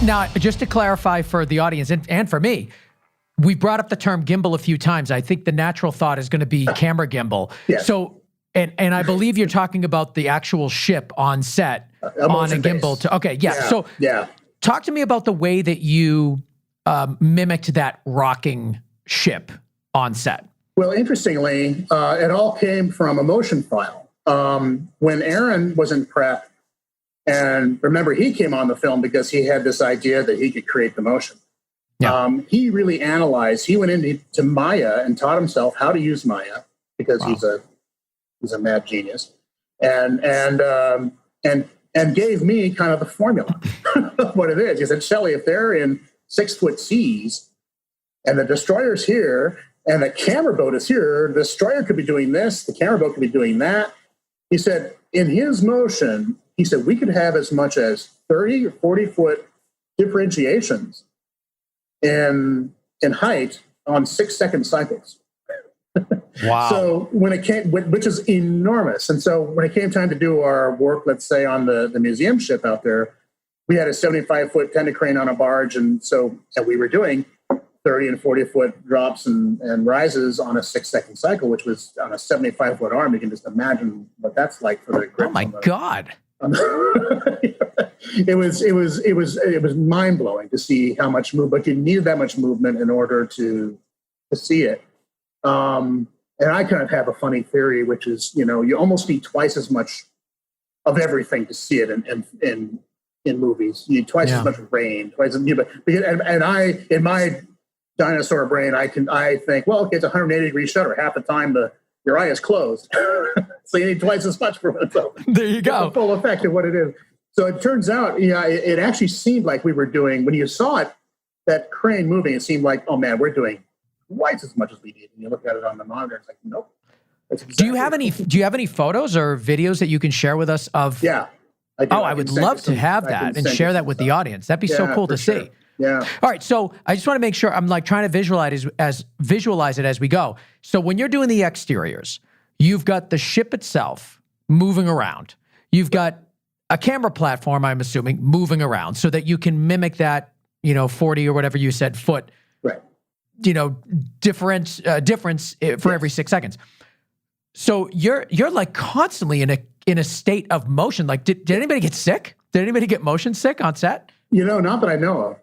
Now, just to clarify for the audience and for me, we brought up the term gimbal a few times. I think the natural thought is going to be camera gimbal. Yes. So, and I believe you're talking about the actual ship on set on a gimbal. So talk to me about the way that you mimicked that rocking ship on set. Well, interestingly, it all came from a motion file. When Aaron was in prep, and remember, he came on the film because he had this idea that he could create the motion. Yeah. He really analyzed. He went into Maya and taught himself how to use Maya because he's a mad genius, and gave me kind of the formula of what it is. He said, Shelly, if they're in 6-foot seas and the destroyer's here and the camera boat is here, the destroyer could be doing this, the camera boat could be doing that. He said, in his motion, he said, we could have as much as 30 or 40-foot differentiations in height on 6-second cycles. Wow. So when it came, which is enormous. And so when it came time to do our work, let's say on the museum ship out there, we had a 75-foot tender crane on a barge. And we were doing 30 and 40-foot drops and rises on a 6-second cycle, which was on a 75-foot arm. You can just imagine what that's like for the grip. Oh my God. It was mind blowing to see how much movement, but you needed that much movement in order to see it. And I kind of have a funny theory, which is, you almost need twice as much of everything to see it in movies. You need twice as much rain, and I, in my dinosaur brain, I think, well, okay, it's a 180-degree shutter. Half the time your eye is closed. So you need twice as much for it. So there you go. The full effect of what it is. So it turns out, it actually seemed like we were doing, when you saw it, that crane moving, it seemed like, oh man, we're doing twice as much as we need. And you look at it on the monitor, it's like, nope. Exactly. Do you have any photos or videos that you can share with us of? Yeah. I do. I would love to have that and share that with the audience. That'd be so cool to see. Yeah. All right. So I just want to make sure I'm like trying to visualize it as we go. So when you're doing the exteriors, you've got the ship itself moving around. You've got a camera platform, I'm assuming, moving around so that you can mimic that, 40 or whatever you said foot, right? Difference for every 6 seconds. So you're like constantly in a state of motion. Like, did anybody get sick? Did anybody get motion sick on set? Not that I know of.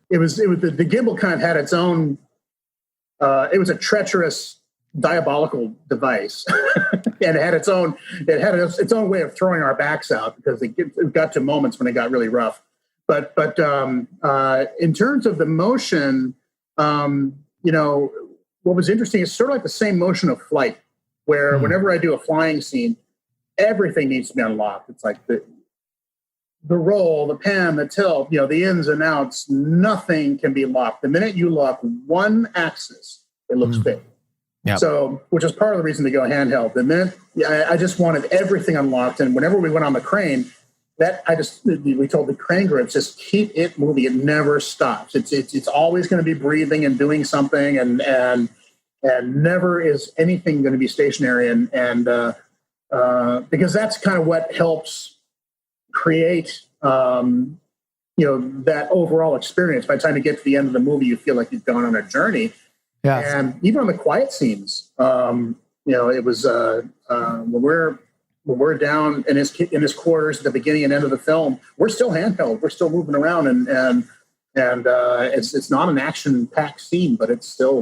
It was the gimbal kind of had its own. It was a treacherous, diabolical device, and it had its own way of throwing our backs out because it got to moments when it got really rough. But in terms of the motion, what was interesting is sort of like the same motion of flight, where whenever I do a flying scene, everything needs to be unlocked. It's like the roll, the pan, the tilt, the ins and outs, nothing can be locked. The minute you lock one axis, it looks fake. Yep. So, which is part of the reason to go handheld. The minute I just wanted everything unlocked, and whenever we went on the crane, we told the crane groups, just keep it moving. It never stops. It's always going to be breathing and doing something, and never is anything going to be stationary. And because that's kind of what helps create, that overall experience. By the time you get to the end of the movie, you feel like you've gone on a journey. Yeah. And even on the quiet scenes, it was when we're down in his quarters at the beginning and end of the film, we're still handheld. We're still moving around, and it's not an action-packed scene, but it's still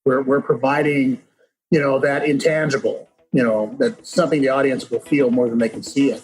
we're providing that intangible, that's something the audience will feel more than they can see it.